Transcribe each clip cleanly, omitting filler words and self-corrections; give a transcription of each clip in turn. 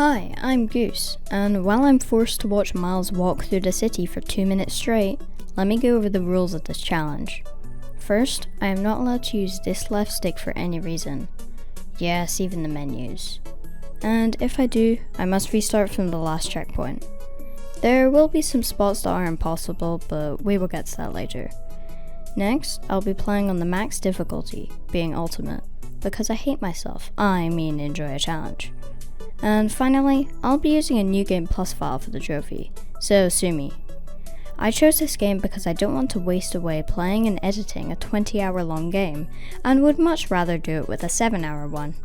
Hi, I'm Goose, and while I'm forced to watch Miles walk through the city for 2 minutes straight, let me go over the rules of this challenge. First, I am not allowed to use this left stick for any reason. Yes, even the menus. And if I do, I must restart from the last checkpoint. There will be some spots that are impossible, but we will get to that later. Next, I'll be playing on the max difficulty, being ultimate, because I hate myself, enjoy a challenge. And finally, I'll be using a New Game Plus file for the trophy, so sue me. I chose this game because I don't want to waste away playing and editing a 20-hour long game, and would much rather do it with a 7-hour one.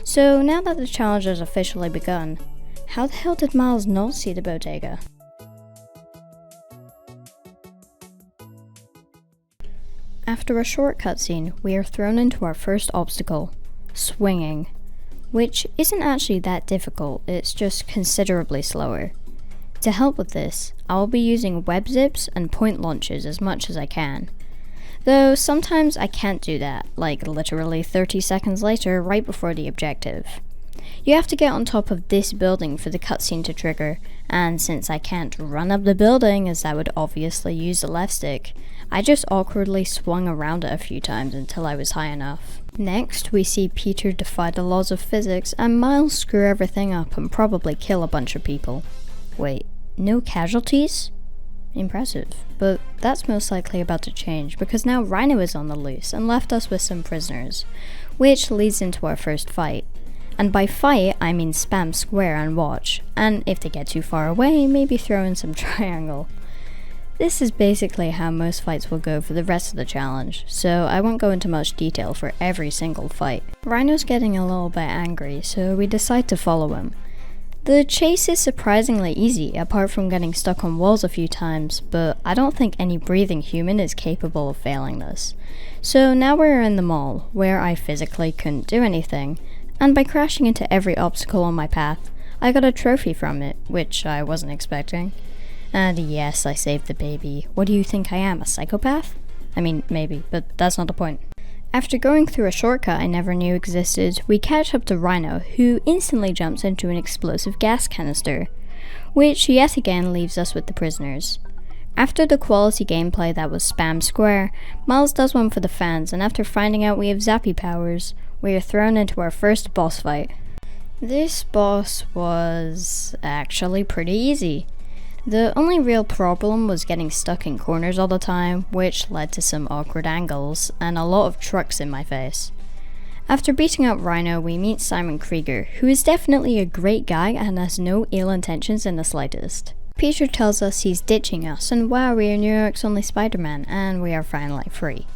So now that the challenge has officially begun, how the hell did Miles not see the bodega? After a short cutscene, we are thrown into our first obstacle, swinging, which isn't actually that difficult, it's just considerably slower. To help with this, I'll be using web zips and point launches as much as I can. Though sometimes I can't do that, like literally 30 seconds later right before the objective. You have to get on top of this building for the cutscene to trigger, and since I can't run up the building as that would obviously use the left stick, I just awkwardly swung around it a few times until I was high enough. Next, we see Peter defy the laws of physics and Miles screw everything up and probably kill a bunch of people. Wait, no casualties? Impressive, but that's most likely about to change because now Rhino is on the loose and left us with some prisoners, which leads into our first fight. And by fight, I mean spam square and watch, and if they get too far away, maybe throw in some triangle. This is basically how most fights will go for the rest of the challenge, so I won't go into much detail for every single fight. Rhino's getting a little bit angry, so we decide to follow him. The chase is surprisingly easy, apart from getting stuck on walls a few times, but I don't think any breathing human is capable of failing this. So now we're in the mall, where I physically couldn't do anything, and by crashing into every obstacle on my path, I got a trophy from it, which I wasn't expecting. And yes, I saved the baby. What do you think I am, a psychopath? I mean, maybe, but that's not the point. After going through a shortcut I never knew existed, we catch up to Rhino, who instantly jumps into an explosive gas canister, which yet again leaves us with the prisoners. After the quality gameplay that was spam square, Miles does one for the fans, and after finding out we have zappy powers, we are thrown into our first boss fight. This boss was actually pretty easy. The only real problem was getting stuck in corners all the time, which led to some awkward angles and a lot of trucks in my face. After beating up Rhino, we meet Simon Krieger, who is definitely a great guy and has no ill intentions in the slightest. Peter tells us he's ditching us, and wow, we are New York's only Spider-Man, and we are finally free.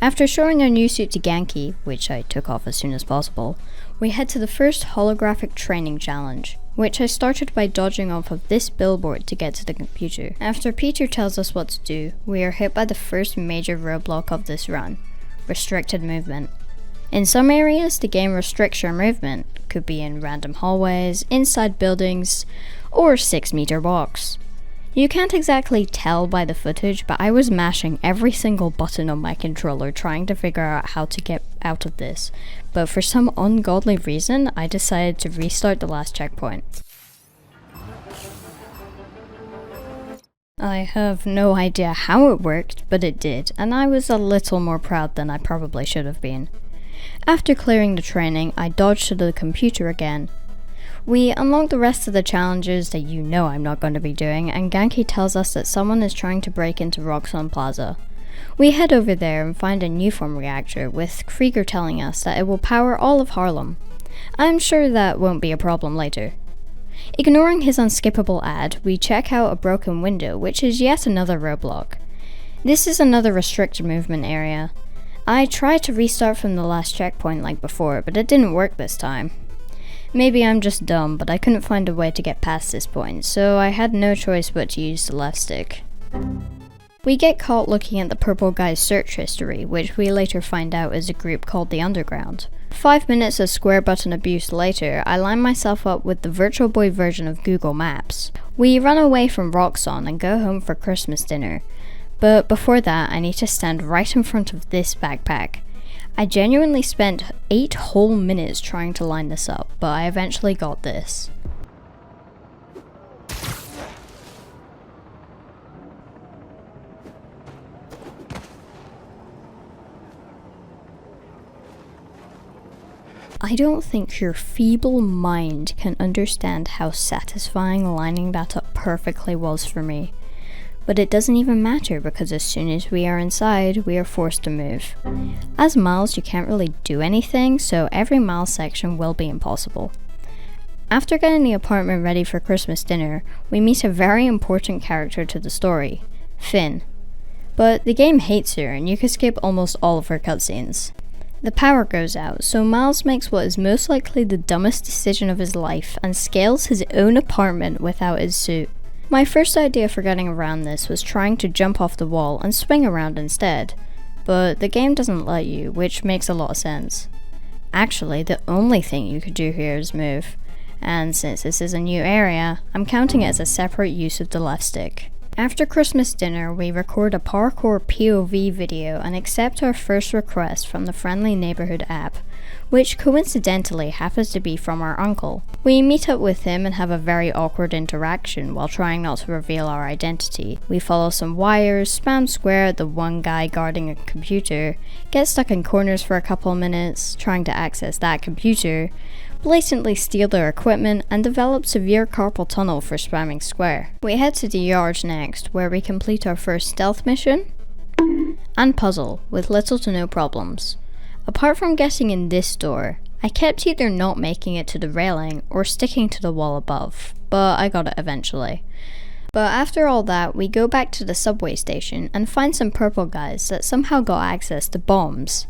After showing our new suit to Genki, which I took off as soon as possible, we head to the first holographic training challenge, which I started by dodging off of this billboard to get to the computer. After Peter tells us what to do, we are hit by the first major roadblock of this run, restricted movement. In some areas, the game restricts your movement, could be in random hallways, inside buildings, or 6-meter walks. You can't exactly tell by the footage, but I was mashing every single button on my controller trying to figure out how to get out of this, but for some ungodly reason, I decided to restart the last checkpoint. I have no idea how it worked, but it did, and I was a little more proud than I probably should have been. After clearing the training, I dodged to the computer again. We unlock the rest of the challenges that you know I'm not going to be doing, and Genki tells us that someone is trying to break into Roxxon Plaza. We head over there and find a new form reactor, with Krieger telling us that it will power all of Harlem. I'm sure that won't be a problem later. Ignoring his unskippable ad, we check out a broken window, which is yet another roadblock. This is another restricted movement area. I tried to restart from the last checkpoint like before, but it didn't work this time. Maybe I'm just dumb, but I couldn't find a way to get past this point, so I had no choice but to use the left stick. We get caught looking at the purple guy's search history, which we later find out is a group called the Underground. 5 minutes of square button abuse later, I line myself up with the Virtual Boy version of Google Maps. We run away from Roxxon and go home for Christmas dinner, but before that I need to stand right in front of this backpack. I genuinely spent 8 whole minutes trying to line this up, but I eventually got this. I don't think your feeble mind can understand how satisfying lining that up perfectly was for me. But it doesn't even matter because as soon as we are inside, we are forced to move. As Miles, you can't really do anything, so every Miles section will be impossible. After getting the apartment ready for Christmas dinner, we meet a very important character to the story, Finn. But the game hates her and you can skip almost all of her cutscenes. The power goes out, so Miles makes what is most likely the dumbest decision of his life and scales his own apartment without his suit. My first idea for getting around this was trying to jump off the wall and swing around instead, but the game doesn't let you, which makes a lot of sense. Actually, the only thing you could do here is move, and since this is a new area, I'm counting it as a separate use of the left stick. After Christmas dinner, we record a parkour POV video and accept our first request from the Friendly Neighborhood app, which coincidentally happens to be from our uncle. We meet up with him and have a very awkward interaction while trying not to reveal our identity. We follow some wires, spam square at the one guy guarding a computer, get stuck in corners for a couple of minutes trying to access that computer, blatantly steal their equipment, and develop severe carpal tunnel for spamming square. We head to the yard next, where we complete our first stealth mission and puzzle with little to no problems. Apart from getting in this door, I kept either not making it to the railing or sticking to the wall above, but I got it eventually. But after all that, we go back to the subway station and find some purple guys that somehow got access to bombs.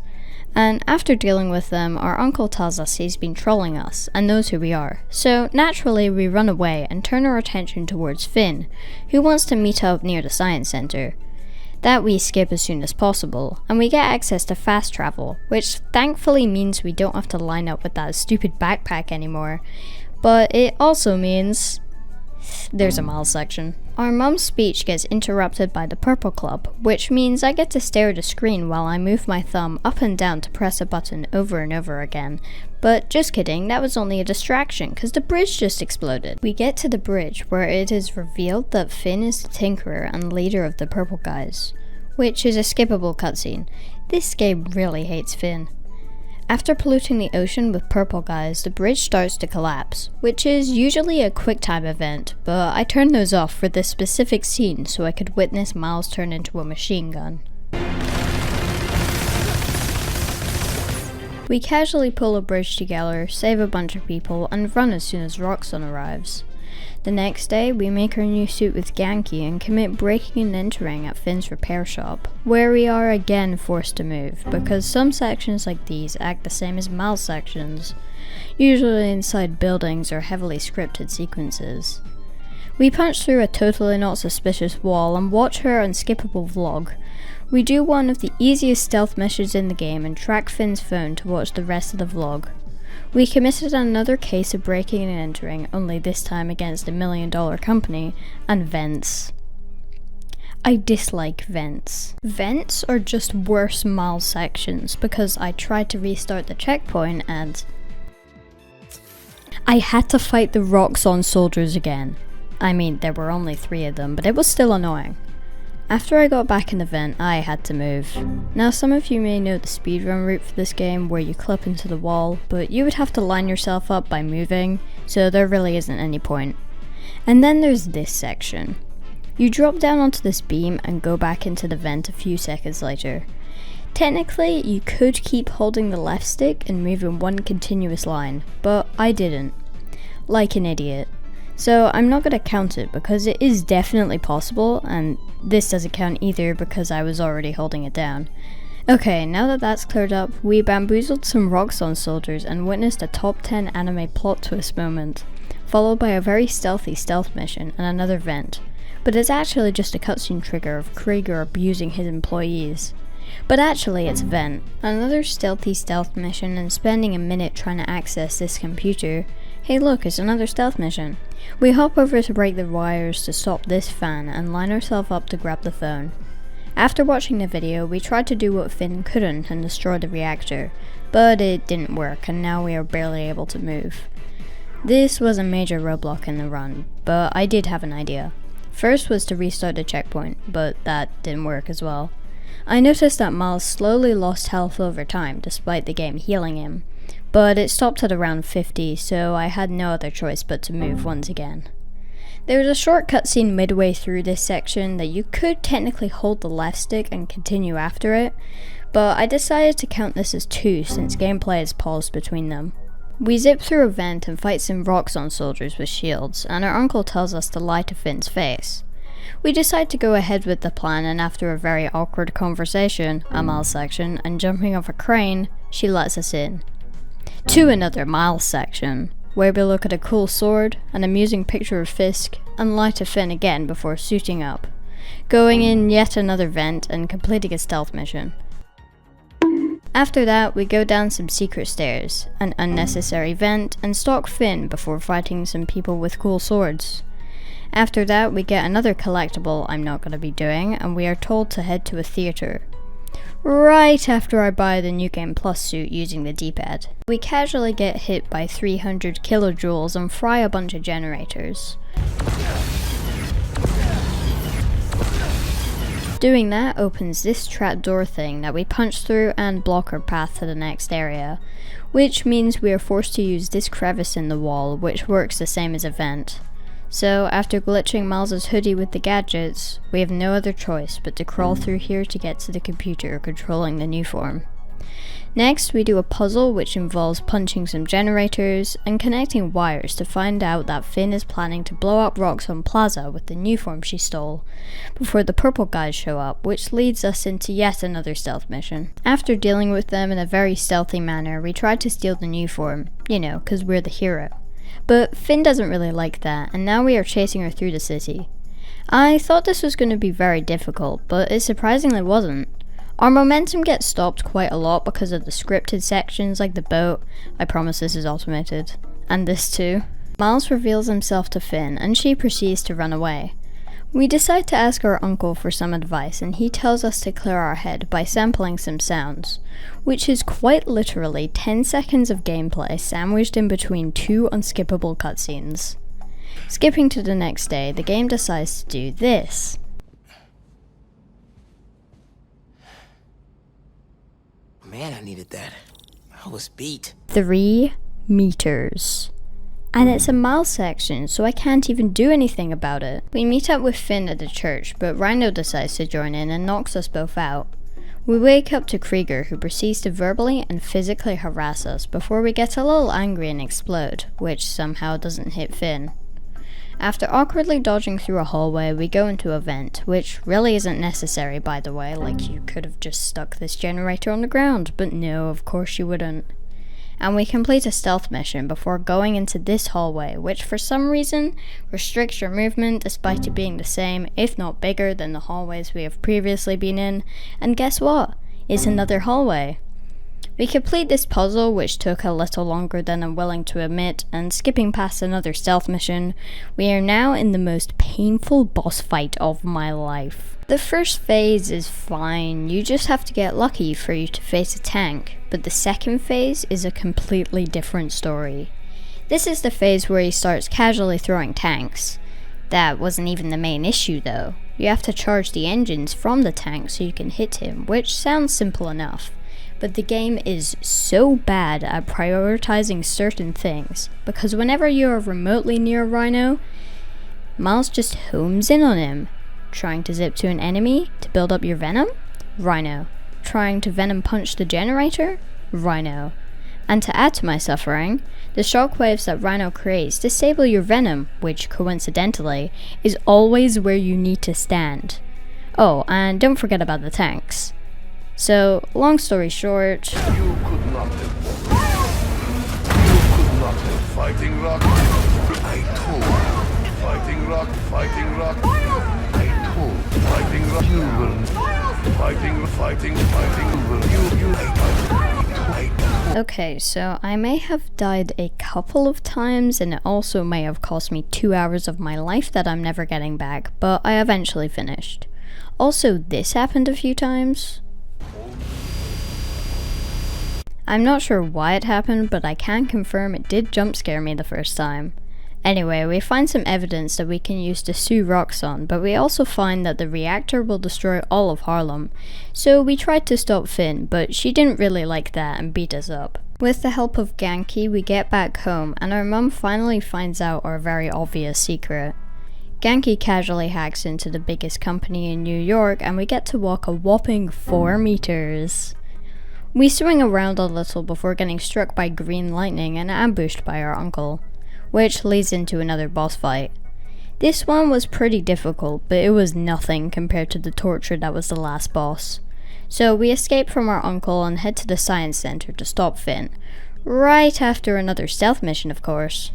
And after dealing with them, our uncle tells us he's been trolling us and knows who we are. So naturally we run away and turn our attention towards Finn, who wants to meet up near the science center. That we skip as soon as possible, and we get access to fast travel, which thankfully means we don't have to line up with that stupid backpack anymore. But it also means there's a Miles section. Our mum's speech gets interrupted by the Purple Club, which means I get to stare at a screen while I move my thumb up and down to press a button over and over again. But just kidding, that was only a distraction because the bridge just exploded. We get to the bridge where it is revealed that Finn is the Tinkerer and leader of the Purple Guys, which is a skippable cutscene. This game really hates Finn. After polluting the ocean with purple guys, the bridge starts to collapse, which is usually a quick time event, but I turned those off for this specific scene so I could witness Miles turn into a machine gun. We casually pull a bridge together, save a bunch of people, and run as soon as Roxanne arrives. The next day, we make our new suit with Genki and commit breaking and entering at Finn's repair shop, where we are again forced to move, because some sections like these act the same as Miles sections, usually inside buildings or heavily scripted sequences. We punch through a totally not suspicious wall and watch her unskippable vlog. We do one of the easiest stealth missions in the game and track Finn's phone to watch the rest of the vlog. We committed another case of breaking and entering, only this time against a $1 million company, and vents. I dislike vents. Vents are just worse Miles sections because I tried to restart the checkpoint and I had to fight the Roxanne soldiers again. I mean, there were only 3 of them, but it was still annoying. After I got back in the vent, I had to move. Now some of you may know the speedrun route for this game where you clip into the wall, but you would have to line yourself up by moving, so there really isn't any point. And then there's this section. You drop down onto this beam and go back into the vent a few seconds later. Technically, you could keep holding the left stick and move in one continuous line, but I didn't. Like an idiot. So I'm not going to count it because it is definitely possible, and this doesn't count either because I was already holding it down. Okay, now that that's cleared up, we bamboozled some Roxanne soldiers and witnessed a top 10 anime plot twist moment, followed by a very stealthy stealth mission and another vent. But it's actually just a cutscene trigger of Krieger abusing his employees. But actually it's a vent. Another stealthy stealth mission and spending a minute trying to access this computer. Hey look, it's another stealth mission. We hop over to break the wires to stop this fan and line ourselves up to grab the phone. After watching the video, we tried to do what Finn couldn't and destroy the reactor, but it didn't work and now we are barely able to move. This was a major roadblock in the run, but I did have an idea. First was to restart the checkpoint, but that didn't work as well. I noticed that Miles slowly lost health over time despite the game healing him, but it stopped at around 50, so I had no other choice but to move once again. There was a short cutscene midway through this section that you could technically hold the left stick and continue after it, but I decided to count this as 2 since gameplay is paused between them. We zip through a vent and fight some Roxxon soldiers with shields, and our uncle tells us to lie to Finn's face. We decide to go ahead with the plan, and after a very awkward conversation, a Miles section, and jumping off a crane, she lets us in. To another Miles section, where we look at a cool sword, an amusing picture of Fisk, and lie to Finn again before suiting up, going in yet another vent and completing a stealth mission. After that, we go down some secret stairs, an unnecessary vent, and stalk Finn before fighting some people with cool swords. After that, we get another collectible I'm not going to be doing, and we are told to head to a theater. Right after I buy the New Game Plus suit using the D-pad. We casually get hit by 300 kilojoules and fry a bunch of generators. Doing that opens this trapdoor thing that we punch through and block our path to the next area, which means we are forced to use this crevice in the wall, which works the same as a vent. So, after glitching Miles' hoodie with the gadgets, we have no other choice but to crawl through here to get to the computer controlling the new form. Next, we do a puzzle which involves punching some generators and connecting wires to find out that Finn is planning to blow up Roxxon Plaza with the new form she stole, before the purple guys show up, which leads us into yet another stealth mission. After dealing with them in a very stealthy manner, we try to steal the new form, cause we're the hero. But Finn doesn't really like that, and now we are chasing her through the city. I thought this was going to be very difficult, but it surprisingly wasn't. Our momentum gets stopped quite a lot because of the scripted sections like the boat, I promise this is automated, and this too. Miles reveals himself to Finn, and she proceeds to run away. We decide to ask our uncle for some advice, and he tells us to clear our head by sampling some sounds, which is quite literally 10 seconds of gameplay sandwiched in between 2 unskippable cutscenes. Skipping to the next day, the game decides to do this. Man, I needed that. I was beat. 3 meters. And it's a Miles section, so I can't even do anything about it. We meet up with Finn at the church, but Rhino decides to join in and knocks us both out. We wake up to Krieger, who proceeds to verbally and physically harass us before we get a little angry and explode, which somehow doesn't hit Finn. After awkwardly dodging through a hallway, we go into a vent, which really isn't necessary, by the way, like you could have just stuck this generator on the ground, but no, of course you wouldn't. And we complete a stealth mission before going into this hallway, which for some reason restricts your movement despite it being the same, if not bigger, than the hallways we have previously been in, and guess what? It's another hallway. We complete this puzzle, which took a little longer than I'm willing to admit, and skipping past another stealth mission, we are now in the most painful boss fight of my life. The first phase is fine, you just have to get lucky for you to face a tank, but the second phase is a completely different story. This is the phase where he starts casually throwing tanks. That wasn't even the main issue though. You have to charge the engines from the tank so you can hit him, which sounds simple enough. But the game is so bad at prioritizing certain things, because whenever you are remotely near a Rhino, Miles just homes in on him. Trying to zip to an enemy to build up your venom? Rhino. Trying to venom punch the generator? Rhino. And to add to my suffering, the shockwaves that Rhino creates disable your venom, which coincidentally is always where you need to stand. Oh, and don't forget about the tanks. So, long story short, You could not have fighting rock. I told fighting rock, fighting rock. I told fighting rock. You will fighting. okay, so I may have died a couple of times, and it also may have cost me 2 hours of my life that I'm never getting back, but I eventually finished. Also, this happened a few times. I'm not sure why it happened, but I can confirm it did jump scare me the first time. Anyway, we find some evidence that we can use to sue Roxxon, but we also find that the reactor will destroy all of Harlem. So we tried to stop Finn, but she didn't really like that and beat us up. With the help of Genki, we get back home, and our mum finally finds out our very obvious secret. Genki casually hacks into the biggest company in New York, and we get to walk a whopping 4 meters. We swing around a little before getting struck by green lightning and ambushed by our uncle, which leads into another boss fight. This one was pretty difficult, but it was nothing compared to the torture that was the last boss. So we escape from our uncle and head to the science center to stop Finn, right after another stealth mission, of course.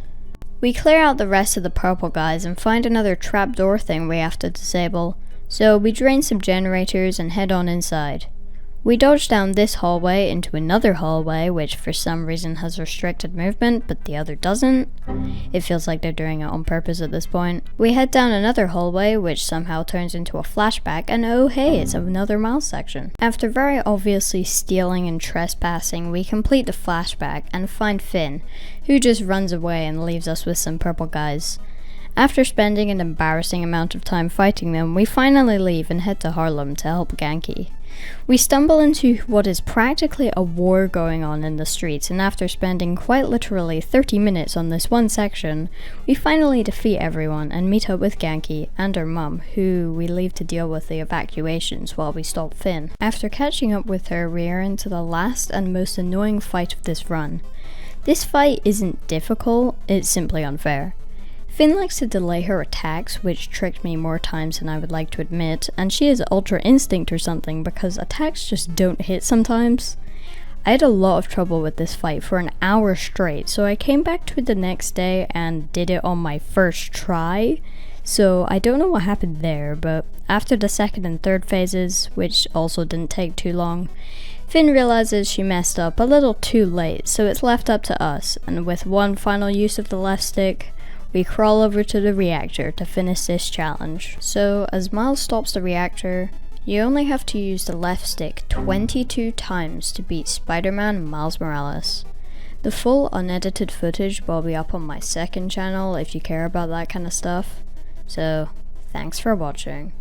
We clear out the rest of the purple guys and find another trapdoor thing we have to disable, so we drain some generators and head on inside. We dodge down this hallway into another hallway, which for some reason has restricted movement, but the other doesn't. It feels like they're doing it on purpose at this point. We head down another hallway, which somehow turns into a flashback, and oh hey, it's another Miles section. After very obviously stealing and trespassing, we complete the flashback and find Finn, who just runs away and leaves us with some purple guys. After spending an embarrassing amount of time fighting them, we finally leave and head to Harlem to help Genki. We stumble into what is practically a war going on in the streets, and after spending quite literally 30 minutes on this one section, we finally defeat everyone and meet up with Genki and her mum, who we leave to deal with the evacuations while we stop Finn. After catching up with her, we are into the last and most annoying fight of this run. This fight isn't difficult, it's simply unfair. Finn likes to delay her attacks, which tricked me more times than I would like to admit, and she has Ultra Instinct or something because attacks just don't hit sometimes. I had a lot of trouble with this fight for an hour straight, so I came back to it the next day and did it on my first try, so I don't know what happened there, but after the second and third phases, which also didn't take too long, Finn realizes she messed up a little too late, so it's left up to us, and with one final use of the left stick, we crawl over to the reactor to finish this challenge. So, as Miles stops the reactor, you only have to use the left stick 22 times to beat Spiderman Miles Morales. The full unedited footage will be up on my second channel if you care about that kind of stuff. So, thanks for watching.